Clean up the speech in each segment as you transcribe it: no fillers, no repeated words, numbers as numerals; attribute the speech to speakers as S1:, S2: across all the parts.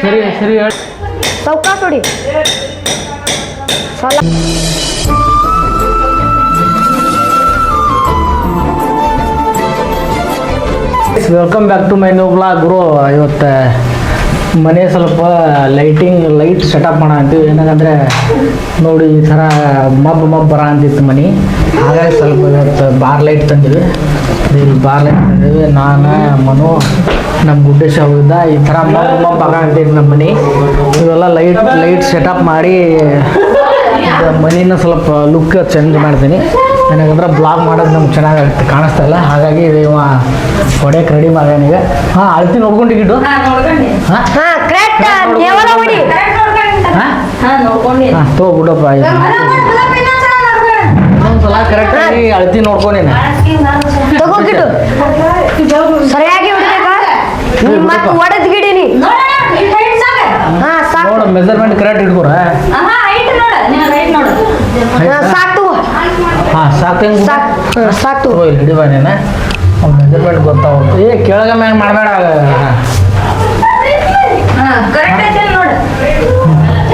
S1: ಸರಿ ಸರಿ ಹೇಳಿ
S2: ಸೌಕಾಸ್ ಹೊಡಿ.
S1: Welcome back to my new blog. ಗುರು ಇವತ್ತು ಮನೆ ಸ್ವಲ್ಪ ಲೈಟ್ ಸೆಟಪ್ ಮಾಡೋ ಅಂತೀವಿ. ಏನಂದರೆ ನೋಡಿ ಈ ಥರ ಮಬ್ಬು ಬರ ಅಂತಿತ್ತು ಮನೆ, ಹಾಗಾಗಿ ಸ್ವಲ್ಪ ಇವತ್ತು ಬಾರ್ ಲೈಟ್ ತಂದಿವಿ. ಬಾರ್ ಲೈಟ್ ತಂದಿವಿ. ನಾನು ಮನು ನಮ್ಮ ಗುಡ್ಡೇಶ ಹೋಗಿದ್ದ. ಈ ಥರ ಮಬ್ಬು ಆಗ ಅಂತಿತ್ತು ನಮ್ಮ ಮನೆ. ಇವೆಲ್ಲ ಲೈಟ್ ಸೆಟಪ್ ಮಾಡಿ ಮನೇನ ಸ್ವಲ್ಪ ಲುಕ್ ಚೇಂಜ್ ಮಾಡ್ತೀನಿ. ನನಗಂದ್ರೆ ಬ್ಲಾಗ್ ಮಾಡೋದು ನಮ್ಗೆ ಚೆನ್ನಾಗಿ ಕಾಣಿಸ್ತಾ ಇಲ್ಲ, ಹಾಗಾಗಿ ಇವ ಹೊಡೆಯಕ್ಕೆ ರೆಡಿ ಮಾಡ್ಯಾನ ಈಗ. ಹಾಂ ಅಳ್ತಿ ನೋಡ್ಕೊಂಡಿದ್ದು ಹಾಂ ತೋ ಬಿಡಪ್ಪ. ಇನ್ನೊಂದ್ಸಲ ಕರೆಕ್ಟಾಗಿ ಅಳ್ತಿ ನೋಡ್ಕೊಂಡೇನೆ
S2: ಸರಿಯಾಗಿ ಹೊಡೆದ್ಗಿಡೀನಿ.
S1: ನೋಡು ಮೆಜರ್ಮೆಂಟ್ ಕರೆಕ್ಟ್ ಇಟ್ಕೊರ.
S2: ಸಾಕು
S1: ಹಾಂ ಸಾಕು
S2: ಸಾಕು
S1: ಇಲ್ಲಿ ಹಿಡಿಬಾನೇನ ಮೆಜರ್ಮೆಂಟ್ ಗೊತ್ತಾಗುತ್ತೆ. ಕೆಳಗ ಮ್ಯಾಗ ಮಾಡಬೇಡ.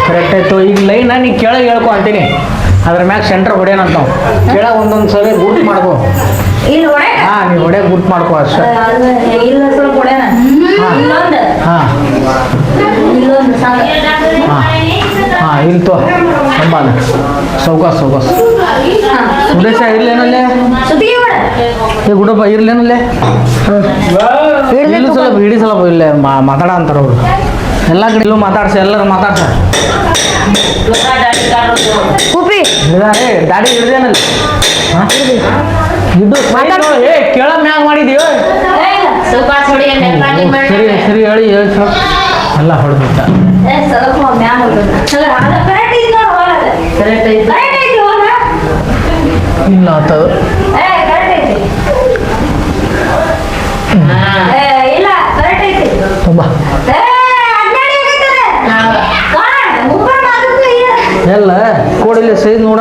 S1: ಕರೆಕ್ಟ್ ಆಯ್ತು. ಈಗ ಲೈನ್ ನೀ ಕೆಳಗೆ ಹೇಳ್ಕೊ ಅಂತೀನಿ, ಅದ್ರ ಮ್ಯಾಗ ಸೆಂಟ್ರ್ ಹೊಡೆಯನಂತ ನಾವು ಕೆಳಗೆ ಒಂದೊಂದು ಸಲ ಗುರ್ತು ಮಾಡ್ಕೊ. ಹಾಂ ನೀವು ಹೊಡೆಯಕ್ಕೆ ಗುರ್ತು ಮಾಡ್ಕೊ ಅಷ್ಟೇ. ಹಾಂ ಹಾಂ ಇಲ್ಲಿ ತೋ ಸಂಬಾನ ಸೌಕಾಸ್ ಗುಡೇಶ ಇರ್ಲೇನಲ್ಲೇ ಗುಡಪ್ಪ ಇರ್ಲೇನಲ್ಲೇ ಇಲ್ಲೂ ಸ್ವಲ್ಪ ಹಿಡಿ ಸ್ವಲ್ಪ ಇಲ್ಲೇ ಮಾತಾಡ ಅಂತಾರ ಅವರು. ಎಲ್ಲ ಕಡೆ ಇಲ್ಲೂ ಮಾತಾಡ್ಸ, ಎಲ್ಲರೂ ಮಾತಾಡ್ಸ. ಹಿಡಿದಾರೆ ದಾಡಿ ಹಿಡ್ದೇನಲ್ಲ. ಹಾಂ ಇದು ಕೇಳ ಮ್ಯಾಗ ಮಾಡಿದೀವ. ಸರಿ ಸರಿ ಹೇಳಿ ಎಲ್ಲ ಹೊಡೆದಿದ್ದ ಇಲ್ಲ ಆತದು. ತುಂಬ ಎಲ್ಲ ಕೋಡಿಲ್ಲ ಸೈಜ್ ನೋಡ.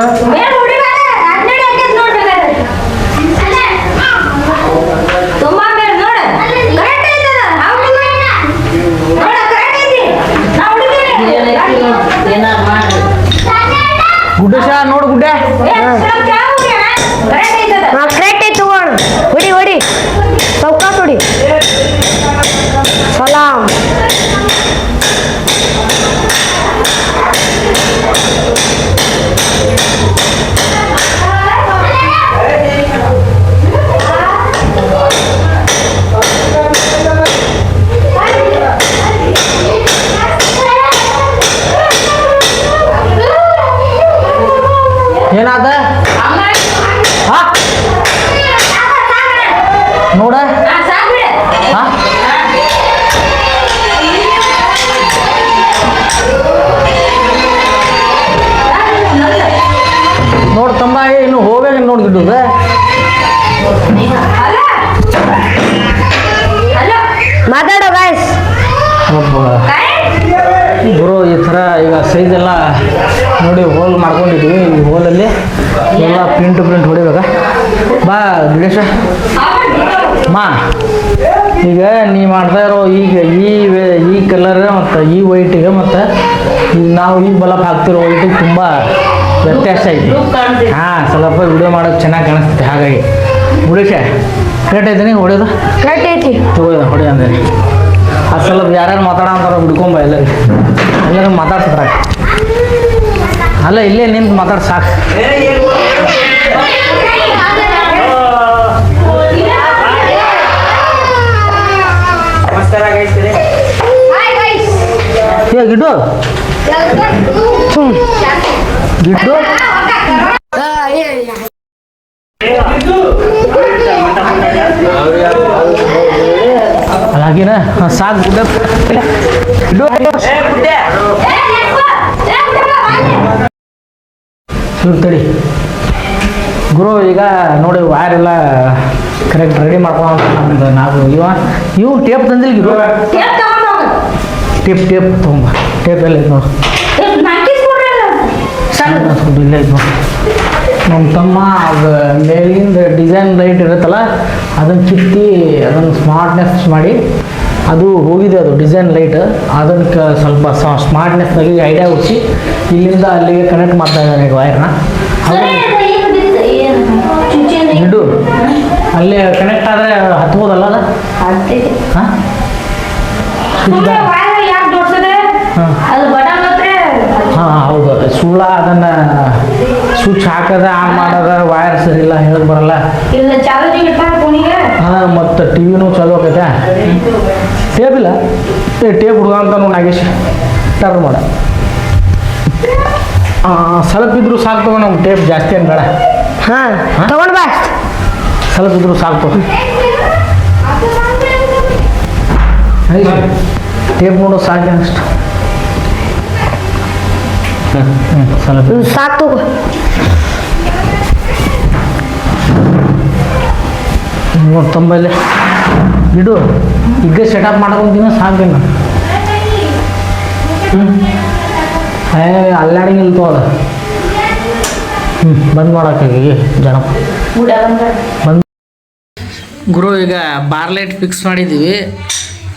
S1: ಗುಡ್ಡೇಶ ನೋಡು ಗುಡ್ಡೆ
S2: ಕರೆಕ್ಟ್ ಐತೆ ಹೊಡಿ ಹೊಡಿ ಸೌಕಾಸ್ ಹೊಡಿ. ಸಲಾಂ
S1: ಏನಾದ ನೋಡ. ನೋಡ್ ತಮ್ಮ ಇನ್ನು ಹೋಗ್ಯಾಗ ನೋಡ್ಗಿಟ್ಟದ.
S2: ಮಾತಾಡೋ ಗಾಯ್ಸ್.
S1: ಗುರು ಈ ಥರ ಈಗ ಸೈಜ್ ಎಲ್ಲ ನೋಡಿ ಹೋಲ್ ಮಾಡ್ಕೊಂಡಿದ್ವಿ. ಈ ಹೋಲಲ್ಲಿ ಎಲ್ಲ ಪ್ರಿಂಟ್ ಹೊಡಿಬೇಕ. ಬಾ ಗಿಡೇಶ ಮಾ ಈಗ ನೀ ಮಾಡ್ತಾ ಇರೋ ಈಗ ಈ ಕಲರ್ ಮತ್ತು ಈ ವೈಟಿಗೆ ಮತ್ತು ಈಗ ನಾವು ಈ ಬಲಪ್ ಹಾಕ್ತಿರೋ ವೈಟಿಗೆ ತುಂಬ ವ್ಯತ್ಯಾಸ ಐತಿ. ಹಾಂ ಸ್ವಲ್ಪ ವಿಡಿಯೋ ಮಾಡೋದು ಚೆನ್ನಾಗಿ ಕಾಣಿಸ್ತೈತೆ. ಹಾಗಾಗಿ ಗಿಡೇಶ ಕರೆಕ್ಟ್ ಐತೆ ಹೊಡೆಯೋದು
S2: ಕರೆಕ್ಟ್ ಐತಿ
S1: ತಗೋದ ಹೊಡೆ ಅಂದ್ರೆ ಅದು ಸ್ವಲ್ಪ ಯಾರ್ಯಾರು ಮಾತಾಡೋ ಅಂತಾರ ಬಿಡ್ಕೊಂಬ. ಎಲ್ಲರೂ ಮಾತಾಡ್ಸಿದ್ರ ಅಲ್ಲ ಇಲ್ಲೇ ನಿಂತು ಮಾತಾಡ್ ಸಾಕು. ಗಿಡ್ಡು ಗಿಡ್ಡು అలాగేనా సాగు ತಡಿ ಗುರು. ಈಗ ನೋಡಿ ವೈರ್ ಎಲ್ಲ ಕರೆಕ್ಟ್ ರೆಡಿ ಮಾಡ್ಕೊಂಡು ನಮ್ದು ನಾವು ಇವು ಟೇಪ್ ತಂದಿಲ್ಲ ಗುರು. ಟೇಪ್ ತೊಗೊಂಬ. ಟೇಪ್ ಎಲ್ಲ ಐತೆ ನೋಡು. ಇಲ್ಲ ಐತೆ ನೋಡಿ. ನಮ್ಮ ತಮ್ಮ ಅದು ಮೇಲಿಂದ ಡಿಸೈನ್ ಲೈಟ್ ಇರುತ್ತಲ್ಲ ಅದನ್ನು ಕಿತ್ತಿ ಅದನ್ನು ಸ್ಮಾರ್ಟ್ನೆಸ್ ಮಾಡಿ ಅದು ಹೋಗಿದೆ, ಅದು ಡಿಸೈನ್ ಲೈಟ್. ಅದಕ್ಕೆ ಸ್ವಲ್ಪ ಸ್ಮಾರ್ಟ್ನೆಸ್ನಾಗಿ ಐಡಿಯಾ ಹುಡ್ಸಿ ಇಲ್ಲಿಂದ ಅಲ್ಲಿಗೆ ಕನೆಕ್ಟ್ ಮಾಡ್ತಾ ಇದ್ದಾನೆ ಈಗ ವೈರ್ನ. ಇಡು ಅಲ್ಲೇ ಕನೆಕ್ಟ್ ಆದರೆ ಹತ್ಬೋದಲ್ಲ ಅದು? ಹಾಂ ಹಾಂ ಹೌದು. ಸುಳ್ಳ ಅದನ್ನು ಸ್ವಿಚ್ ಹಾಕೋದ ಆನ್ ಮಾಡೋದ ವೈರ್ ಸರಿ ಇಲ್ಲ ಹೇಳಕ್ ಬರಲ್ಲ. ಹಾಂ ಮತ್ತು ಟಿ ವಿನೂ ಚಲೋ ಆಕೈತೆ. ಟೇಪ್ ಇಲ್ಲ, ಟೇಪ್ ಹುಡುಗ ಅಂತಾನು ನಾಗೇಶ್ ಟರ್ ಮಾಡ. ಸ್ವಲ್ಪ ಇದ್ರೂ ಸಾಕು ತಗೋ, ನಮ್ಗೆ ಟೇಪ್ ಜಾಸ್ತಿ ಏನು ಬೇಡ.
S2: ಹಾಂ ತಗೊಂಡು ಬಾ.
S1: ಸ್ವಲ್ಪ ಇದ್ರೂ ಸಾಕು. ಟೇಪ್ ನೋಡೋ ಸಾಕು ಅಷ್ಟು. ಸ್ವಲ್ಪ
S2: ಸಾಕು ತಗೋ.
S1: ನೋಡಿ ತಂಬಲ್ಲಿ ಇಡು. ಈಗ ಸೆಟಪ್ ಮಾಡ್ಕೊಂತಿನ ಸಾಕಿನ. ಅಲ್ಲಾಡಿಂಗಿಲ್ಲ ತೋದ. ಬಂದ್ ಮಾಡೋಕ್ಕಾಗಿ ಜನಪ್ಪ ಬಂದ್. ಗುರು ಈಗ ಬಾರ್ ಲೈಟ್ ಫಿಕ್ಸ್ ಮಾಡಿದ್ದೀವಿ.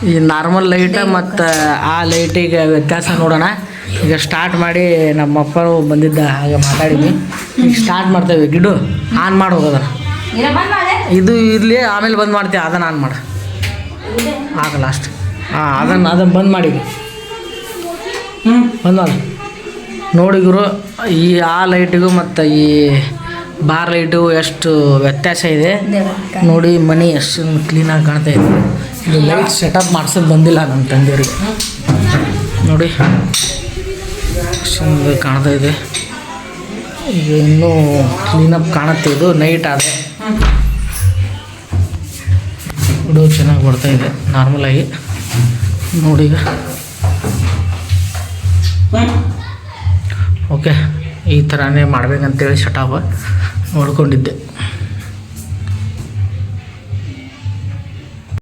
S1: ಈ ನಾರ್ಮಲ್ ಲೈಟ್ ಮತ್ತು ಆ ಲೈಟಿಗೆ ವ್ಯತ್ಯಾಸ ನೋಡೋಣ. ಈಗ ಸ್ಟಾರ್ಟ್ ಮಾಡಿ ನಮ್ಮ ಅಪ್ಪರು ಬಂದಿದ್ದ ಹಾಗೆ ಮಾತಾಡಿದ್ವಿ. ಈಗ ಸ್ಟಾರ್ಟ್ ಮಾಡ್ತೇವೆ. ಗಿಡು ಆನ್ ಮಾಡಿ ಹೋಗೋದನ್ನ ಇದು ಇರಲಿ, ಆಮೇಲೆ ಬಂದ್ ಮಾಡ್ತೀವಿ. ಅದನ್ನು ಆನ್ ಮಾಡು ಆಗಲ್ಲ ಅಷ್ಟು. ಹಾಂ ಅದನ್ನು ಬಂದ್ ಮಾಡಿ ಬಂದ್ ಮಾಡಿ ನೋಡಿ ಗುರು. ಈ ಆ ಲೈಟಿಗೂ ಮತ್ತು ಈ ಬಾರ್ ಲೈಟು ಎಷ್ಟು ವ್ಯತ್ಯಾಸ ಇದೆ ನೋಡಿ. ಮನೆ ಎಷ್ಟು ಕ್ಲೀನಾಗಿ ಕಾಣ್ತಾ ಇದೆ. ಇದು ಲೈಟ್ ಸೆಟಪ್ ಮಾಡ್ಸೋದು ಬಂದಿಲ್ಲ ನಮ್ಮ ತಂದೆಯವ್ರಿಗೆ ನೋಡಿ. ಅಷ್ಟೊಂದು ಕಾಣ್ತಾ ಇದೆ. ಈಗ ಇನ್ನೂ ಕ್ಲೀನಪ್ ಕಾಣುತ್ತೆ. ಇದು ನೈಟ್ ಆದರೆ ಇದು ಚೆನ್ನಾಗಿ ಬರ್ತಾ ಇದೆ ನಾರ್ಮಲಾಗಿ ನೋಡಿ. ಈಗ ಓಕೆ, ಈ ಥರನೇ ಮಾಡ್ಬೇಕಂತೇಳಿ ಸೆಟಪ್ ನೋಡ್ಕೊಂಡಿದ್ದೆ.